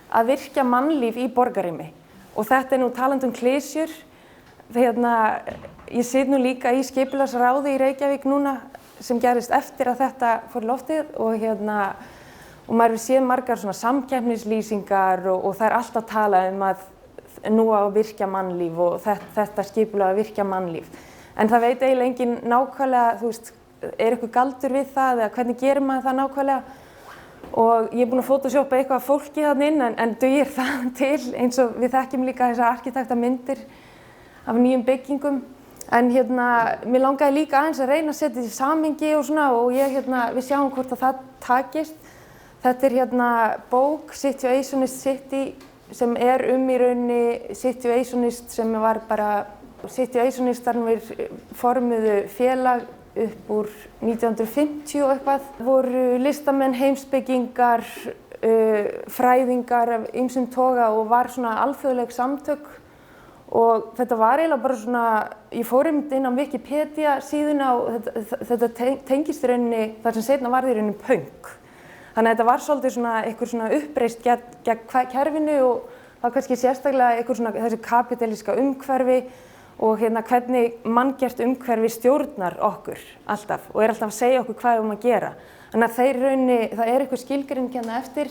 að virkja mannlíf í borgarrými. Og þetta nú talandi klisjur. Ég sit nú líka í skipulagsráði í Reykjavík núna sem gerist eftir að þetta fór í loftið og maður hefur séð margar svona samkeppnislýsingar og það alltaf talað að nú á að virkja mannlíf og þetta skipulag að virkja mannlíf. En það veit eiginlega enginn nákvæmlega, þú veist, er eitthvað galdur við það eða hvernig gerir maður það nákvæmlega? Og ég er búin að photoshoppa eitthvað af fólki þarna inn en dugir það til eins og við þekkjum líka þessar arkitektamyndir af nýjum byggingum. En mér langaði líka aðeins að reyna að setja þetta í samhengi og svona og við sjáum hvort að það takist. Þetta er bók Situationist City sem í rauninni Situationist sem var bara Situationistarnir formuðu félag upp úr 1950 og eitthvað. Voru listamenn, heimspekingar, fræðingar af ýmsum toga og var svona alþjóðleg samtök. Og þetta var eiginlega bara svona, ég fór einmitt inn á Wikipedia síðuna og þetta tengist í rauninni, þar sem seinna var í rauninni punk. Þannig að þetta var svolítið svona eitthvað svona uppreist gegn kerfinu og það kannski sérstaklega eitthvað svona þessi kapítalíska umhverfi og hvernig manngert umhverfi stjórnar okkur alltaf og alltaf að segja okkur hvað við að gera. Þannig að þeir í rauninni, það eitthvað skilgreining eftir.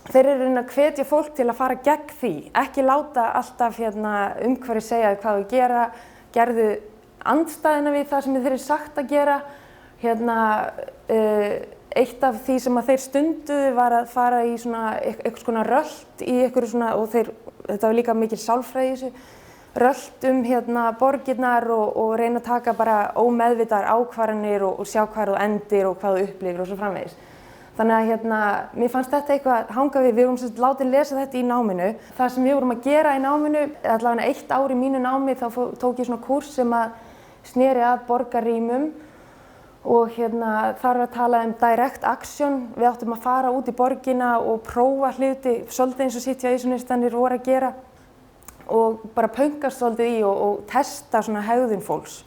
Þeir rauninni að hvetja fólk til að fara gegn því, ekki láta alltaf umhverfi segja hvað við gera, gerðu andstæðina við það sem þeir eru sagt að gera. Eitt af því sem þeir stunduðu var að fara í svona eitthvað svona rölt í einhverju svona og þetta var líka mikil sálfræði í þessu rölt borgirnar og reyna að taka bara ómeðvitaðar ákvarðanir og sjá hvað þú endir og hvað þú upplifir og svo framvegis. Þannig að mér fannst þetta eitthvað hanga við vorum sem sagt látið lesa þetta í náminu. Það sem við vorum að gera í náminu, allavega 1 ár í mínu námi, þá tók ég svona kúrs sem að sneri að borgarrýmum og þar var að tala direct action. Við áttum að fara út í borgina og prófa hluti, svolítið eins og Situationistarnir voru að gera og bara pönkast svolítið í og testa svona hegðun fólks.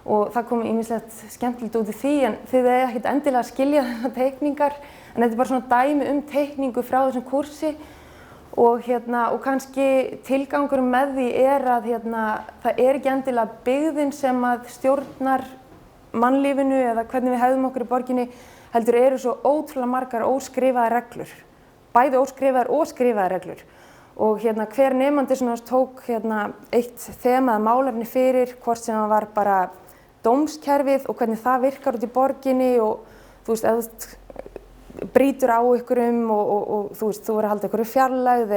Og það kom ýmislegt skemmtilegt út í því en þið eigið ekkert endilega að skilja þessar teikningar en þetta er bara svona dæmi teikningu frá þessum kursi og kannski tilgangurinn með því að það ekki endilega byggðin sem að stjórnar mannlífinu eða hvernig við hegðum okkur í borginni heldur eru svo ótrúlega margar óskrifaðar reglur, bæði óskrifaðar og skrifaðar reglur. Og hver nemandi tók eitt þema eða málefni fyrir, hvort sem það var bara dómskerfið og hvernig það virkar út í borginni og þú veist, ef þú brýtur á einhverjum og þú veist, þú verður að halda einhverju fjarlægð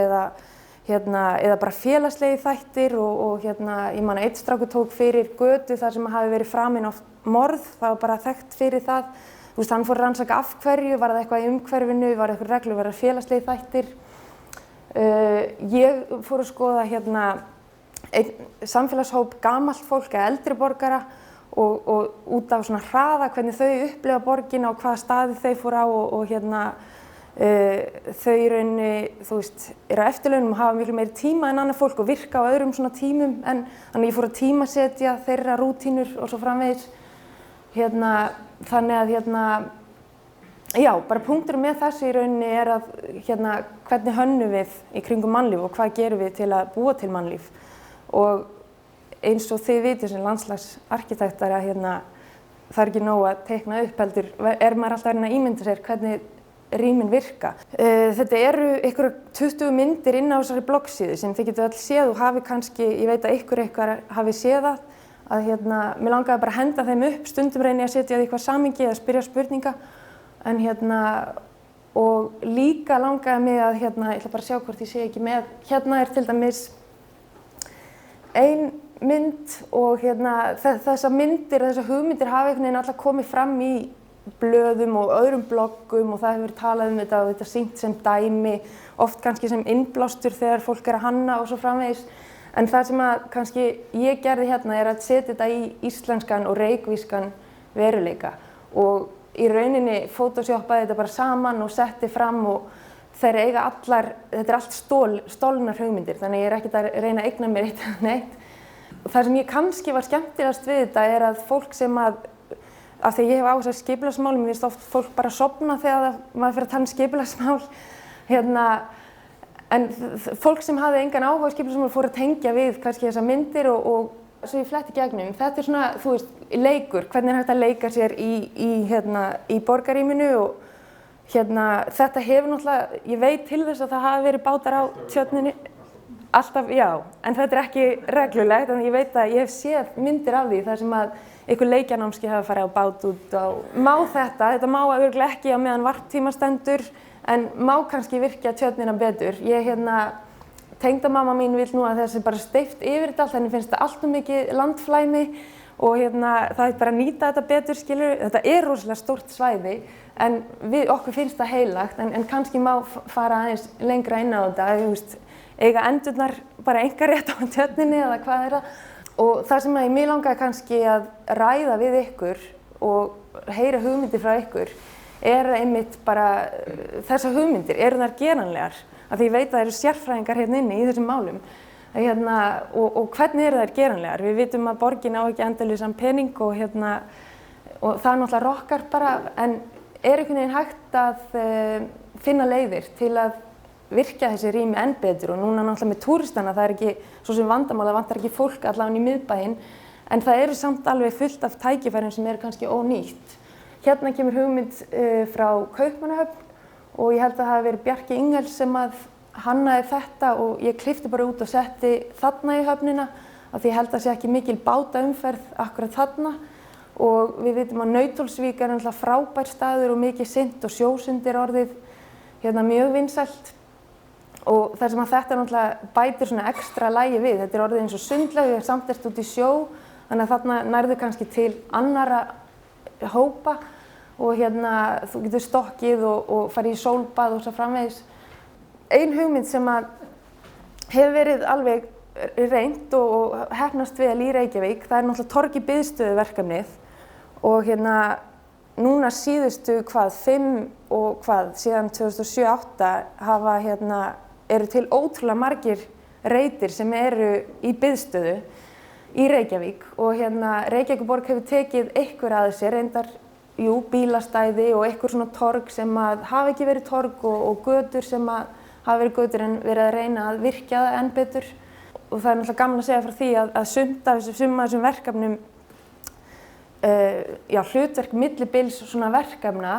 eða bara félagslegi þættir og ég man að einn strákur tók fyrir götu þar sem hafi verið framinn á morð, það var bara þekkt fyrir það. Þú veist, hann fór að rannsaka af hverju, var það eitthvað í umhverfinu, var eitthvað reglur, var það félagslegi þættir. Ég fór að skoða einn samfélagshóp gamalt fólk eða eldri borgara og út af svona hraða hvernig þau upplifa borgina og hvaða staði þau fór á og þau í rauninni, þú veist, eru á eftirlaunum og hafa miklu meiri tíma en annað fólk og virka á öðrum svona tímum en þannig ég fór að tímasetja þeirra rútínur og svo framvegis. Þannig að já, bara punkturinn með þessu í rauninni að hvernig hönnum við í kringum mannlíf og hvað gerum við til að búa til mannlíf. Og eins og þið vitið sem landslagsarkitektar að það er ekki nóg að teikna upp heldur, maður alltaf að ímynda sér hvernig rýmin virka. Þetta eru einhverjar 20 myndir inn á þessari bloggsíðu sem þið getur öll séð og hafi kannski, ég veit að ykkur hafi séð það, að mér langaði bara að henda þeim upp, stundum reyni ég að setja því eitthvað samhengi eða spyrja spurninga. En og líka langaði mig að ég ætla bara að sjá hvort ég sé ekki með, er til dæmis ein mynd og þessar myndir, þessar hugmyndir hafa einhvern veginn alltaf komið fram í blöðum og öðrum bloggum og það hefur verið talað þetta og þetta sýnt sem dæmi, oft kannski sem innblástur þegar fólk er að hanna og svo framvegis. En það sem að kannski ég gerði er að setja þetta í íslenskan og reykvískan veruleika og í rauninni photoshoppaði þetta bara saman og setti fram og þeir eiga allar, þetta er allt stolnar hugmyndir þannig ég er ekkert að reyna að eigna mér eitt eða neitt. Það sem ég kannski var skemmtilegast við þetta er að fólk sem af því ég hef á þessar skipulagsmálum, mér finnst oft fólk bara sofna þegar maður fyrir að tala skipulagsmál. En fólk sem hafði engan áhuga á skipulagsmálum fór að tengja við kannski þessar myndir og svo ég fletti gegnum. Þetta svona, þú veist, leikur, hvernig hægt að leika sér í borgarrýminu og þetta hefur náttúrulega, ég veit til þess að það hafi verið bátar á Tjörninni, alltaf, já, en þetta ekki reglulegt, en ég veit að ég hef séð myndir af því þar sem að einhver leikjanámski hafa farið á bát út á. Þetta má örugglega ekki á meðan varptíma stendur, en má kannski virkja Tjörnina betur. Tengdamamma mín vill nú að þessi bara steypt yfir þetta allt, henni finnst þetta allt mikið landflæmi og það er bara að nýta þetta betur, skilur. Þetta er rosalega stórt svæði, en okkur finnst það heilagt, en kannski má fara aðeins lengra inn á þetta, þú veist, eiga endurnar bara einkarétt á Tjörninni eða hvað er það. Og það sem mig langaði kannski að ræða við ykkur og heyra hugmyndir frá ykkur einmitt bara þessar hugmyndir, eru þær geranlegar? Af því ég veit að það eru sérfræðingar hérna inni í þessum málum. Og hvernig eru þær geranlegar? Við vitum að borgin á ekki endalausan pening og það náttúrulega rokkar bara, en einhvern veginn hægt að finna leiðir til að virkja þessi rými enn betur og núna náttúrulega með túristana, það ekki svo sem vandamál, það vantar ekki fólk allavega í miðbæinn, en það eru samt alveg fullt af tækifærum sem eru kannski ónýtt. Hérna kemur hugmynd frá Kaupmannahöfn og ég held að það hafi verið Bjarki Ingels sem að hannaði þetta og ég klippti bara út og setti þarna í höfnina af því ég held að sé ekki mikil bátaumferð akkurat þarna og við vitum að Nauthólsvík er náttúrulega frábær staður og mikið synt og sjósund er orðið mjög vinsælt og þar sem að þetta náttúrulega bætir svona ekstra lagi við. Þetta er orðið eins og sundlaug, samt ert út í sjó, þannig að þarna nærðu kannski til annarra hópa og þú getur stokkið og farið í sólbað og svo framvegis. Ein hugmynd sem að hefur verið alveg reynt og heppnast vel í Reykjavík, það er náttúrulega torg í biðstöðu verkefnið og núna síðustu 5 og síðan 2007-08 eru til ótrúlega margir reitir sem eru í biðstöðu í Reykjavík og Reykjavíkurborg hefur tekið einhver að sér, reyndar bílastæði og einhver svona torg sem að hafa ekki verið torg og götur sem að hafa verið götur en verið að reyna að virkja það enn betur og það er náttúrulega gaman að segja frá því að sum af þessum verkefnum hlutverk millibils svona verkefna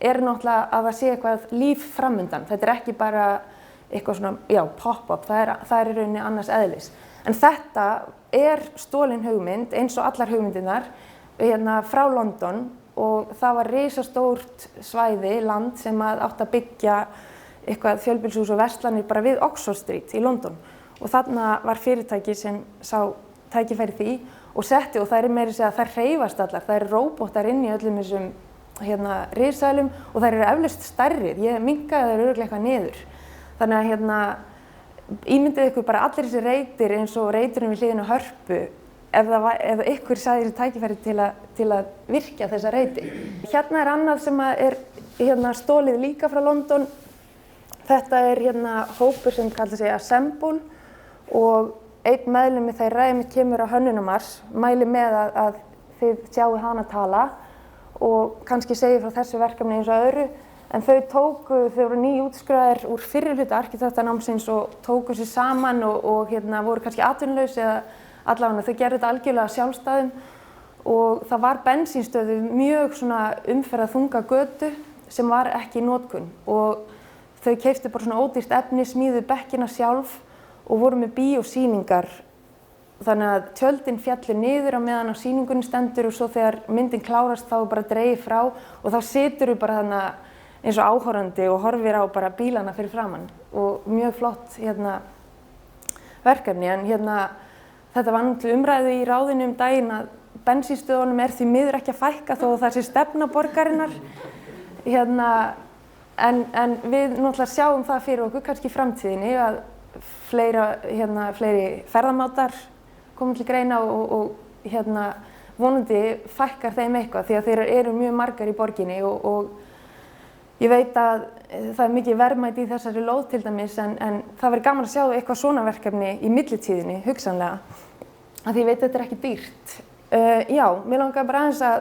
er náttúrulega að það sé eitthvað líf framundan. Þetta er ekki bara eitthvað svona pop-up, það er í rauninni annars eðlis. En þetta er stolin hugmynd eins og allar hugmyndirnar frá London og það var risastórt svæði, land sem átti að byggja eitthvað fjölbýlishús og verslanir bara við Oxford Street í London og þarna var fyrirtæki sem sá tækifæri því og setti og það er meira að segja að þær hreyfast allar, það eru róbótar inn í öllum þessum risaðlum og þær eru eflaust stærri, ég minnkaði þær örugglega eitthvað niður. Þannig að ímyndið ykkur bara allir þessi reitir eins og reiturinn við hliðina á Hörpu ef ykkur sagði þessi tækifæri til að virkja þessa reiti. Hérna er annað sem er stolið líka frá London. Þetta er hópur sem kallar sig Assemble og einn meðlimi þeirra kemur á Hönnunarmars, mæli með að þið sjáu hana tala og kannski segi frá þessu verkefni eins og öðru. En þau voru nýútskrifaðir úr fyrri hluta arkitektanámsins og tóku sig saman og voru kannski atvinnulaus eða allavega þau gerðu þetta algjörlega sjálfstæðum og það var bensínstöð við mjög svona umferðarþunga götu sem var ekki í notkun og þau keyptu bara svona ódýrt efni, smíðuðu bekkina sjálf og voru með bíósýningar. Þannig að tjöldin fjallir niður á meðan á sýningunni stendur og svo þegar myndin klárast þá er bara dregið frá og þá siturðu bara þarna eins og áhorfandi og horfir á bara bílana fyrir framann og mjög flott verkefni. En þetta var náttúrulega umræðu í ráðinu daginn að bensínstöðunum því miður ekki að fækka þó það sé stefna borgarinnar. En við náttúrulega sjáum það fyrir okkur kannski í framtíðinni að fleiri ferðamátar komið til greina og vonandi fækkar þeim eitthvað því að þeir eru mjög margar í borginni og ég veit að það er mikið verðmæti í þessari lóð til dæmis en það verður gaman að sjá eitthvað svona verkefni í millitíðinni, hugsanlega, að því ég veit að þetta er ekki dýrt. Mér langar bara aðeins að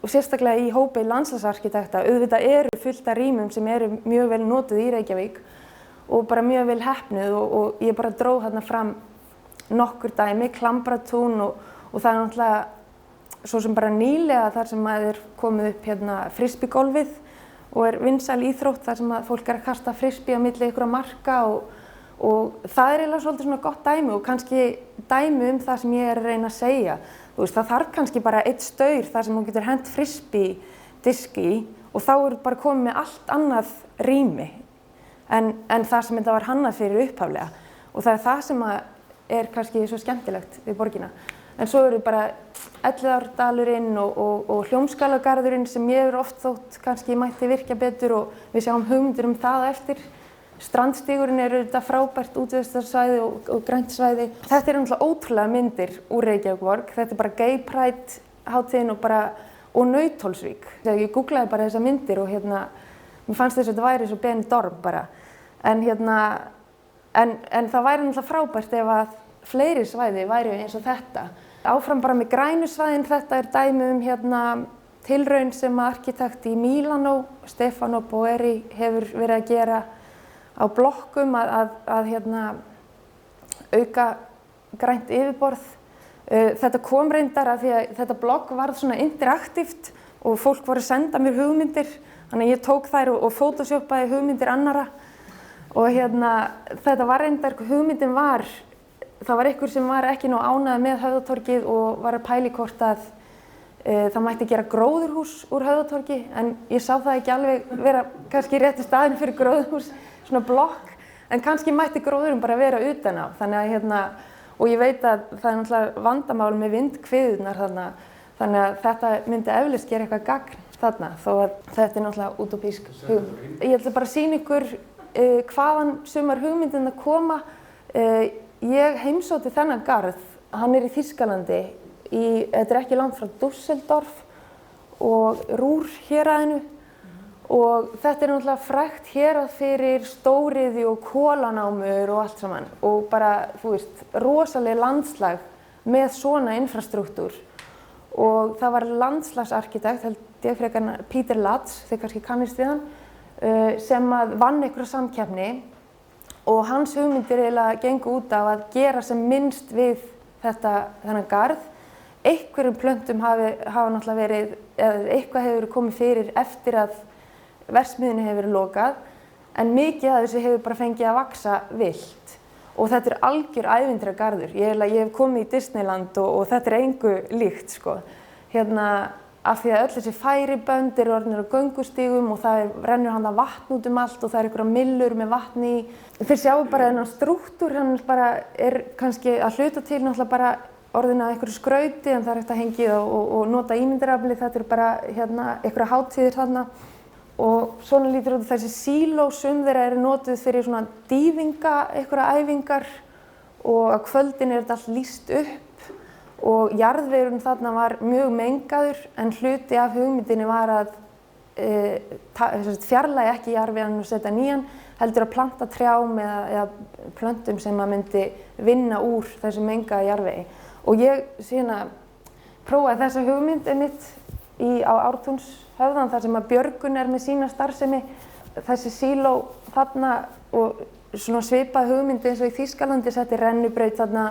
og sérstaklega í hópi landslagsarkitekta, auðvitað eru fullt af rýmum sem eru mjög vel notuð í Reykjavík og bara mjög vel heppnuð og ég bara dró þarna fram nokkur dæmi, Klambratún og það náttúrulega svo sem bara nýlega þar sem er komið upp hérna frisbeegolfið og vinsæl íþrótt þar sem að fólk að kasta frisbee á milli einhverja marka og það eiginlega svolítið svona gott dæmi og kannski dæmi það sem ég að reyna að segja. Þú veist, það þarf kannski bara einn staur þar sem þú getur hent frisbee diski í og þá bara komið með allt annað rými en það sem þetta var hannað fyrir upphaflega og það það sem er kannski svo skemmtilegt við borgina. En svo eru bara Elliðaárdalurinn og Hljómskálagarðurinn sem ég hefur oft þótt kannski mætti virkja betur og við sjáum hugmyndir það eftir. Strandstígurinn þetta frábært útivistarsvæði og grænt svæði. Þetta náttúrulega ótrúlega myndir úr Reykjavíkurborg. Þetta bara Gay Pride hátíðin og Nauthólsvík. Þegar ég googlaði bara þessar myndir og mér fannst þess að þetta væri svo Benidorm bara. En það væri náttúrulega frábært ef að fleiri svæði væri eins og þetta. Áfram bara með grænu svæðin, þetta dæmi tilraun sem arkitekt í Mílanó, Stefano Boeri, hefur verið að gera á blokkum að auka grænt yfirborð. Þetta kom reyndar af því að þetta blogg varð svona interaktíft og fólk voru að senda mér hugmyndir, þannig að ég tók þær og photoshopaði hugmyndir annarra og þetta var reyndar, hugmyndin það var einhver sem var ekki nóg ánægður með Höfðatorgið og var að pæla í hvort að það mætti gera gróðurhús úr Höfðatorgi en ég sá það ekki alveg vera kannski rétti staðinn fyrir gróðurhús, svona blokk, en kannski mætti gróðurinn bara vera utan á, þannig að og ég veit að það er náttúrulega vandamál með vindhviðurnar þarna, þannig að þetta myndi eflaust gera eitthvað gagn þarna, þó að þetta er náttúrulega útópísk hugmynd. Ég ætla bara að sýna ykkur hvaðan sumar hugmyndirnar koma. Ég heimsótti þennan garð, hann í Þýskalandi, þetta ekki langt frá Düsseldorf og Rúr héraðinu og þetta náttúrulega frægt hérað fyrir stóriðju og kolanámur og allt saman og bara, þú veist, rosaleg landslag með svona infrastruktúr og það var landslagsarkitekt, held ég frekar Peter Latz, þið kannski kannist við hann, sem vann einhverja samkeppni og hans hugmyndir eiginlega gengu út á að gera sem minnst við þennan garð. Einhverjum plöntum hafa náttúrulega verið, eða eitthvað hefur komið fyrir eftir að verksmiðjunni hefur verið lokað, en mikið af þessu hefur bara fengið að vaxa villt. Og þetta algjör ævintýragarður. Ég hef komið í Disneyland og þetta engu líkt, sko. Af því að öll þessi færibönd eru orðnir á göngustígum og það rennur hana vatn út allt og það einhverja myllur með vatni í. Þeir sjáu bara þennan strúktúr, hann bara kannski að hluta til náttúrulega bara orðin að einhverju skrauti en það hægt að hengið og nota ímyndarafli, þetta bara einhverja hátíðir þarna. Og svona lítur út þessi síló, þeirra notuð fyrir svona dýfinga, einhverja æfingar og á kvöldin þetta allt lýst upp. Og jarðvegurinn þarna var mjög mengaður en hluti af hugmyndinni var að fjarlægja ekki jarðvegan og setja nýjan, heldur að planta trjám eða plöntum sem myndi vinna úr þessu mengaða jarðvegi. Og ég síðan prófaði þessa hugmynd einmitt á Ártúnshöfða þar sem að Björgun með sína starfsemi, þessi síló þarna og svona svipað hugmynd eins og í Þýskalandi, setti rennibraut þarna.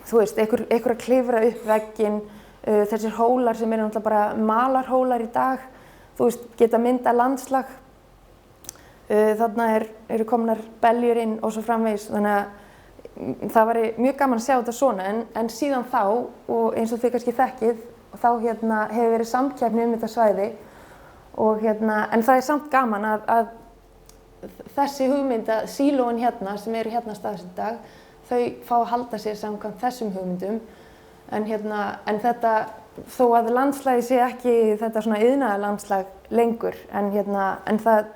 Þú veist, einhver að klifra upp vegginn, þessir hólar sem náttúrulega bara malarhólar í dag, þú veist, geta mynda landslag. Þarna eru komnar beljur inn og svo framvegis, þannig að það væri mjög gaman að sjá þetta svona, en síðan þá, og eins og þið kannski þekkið, þá hefur verið samkeppni þetta svæði, og en það er samt gaman að þessi hugmynd að sílóin sem eru staðsett í dag, þau fá að halda sér samkvæmt þessum hugmyndum, en þetta, þó að landslagið sé ekki þetta svona iðnaðarlandslag lengur, en það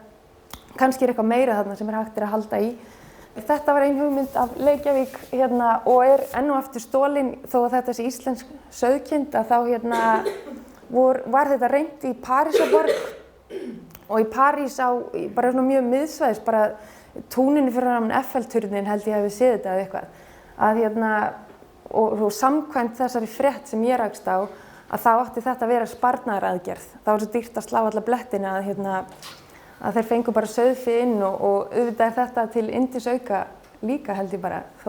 kannski er eitthvað meira þarna sem hægt að halda í. Þetta var ein hugmynd af Reykjavík og enn og aftur stolin, þó að þetta sé íslensk sauðkind, að þá var þetta reynt í Parísarborg og í París á bara svona mjög miðsvæðis, bara túninu fyrir framan Eiffel-turnin held ég að við séð þetta eða eitthvað, og samkvæmt þessari frétt sem ég rakst á, að þá átti þetta að vera sparnaðaraðgerð. Það var svo dýrt að slá alla blettina að þeir fengu bara sauðfé inn og auðvitað er þetta til yndisauka líka held ég bara.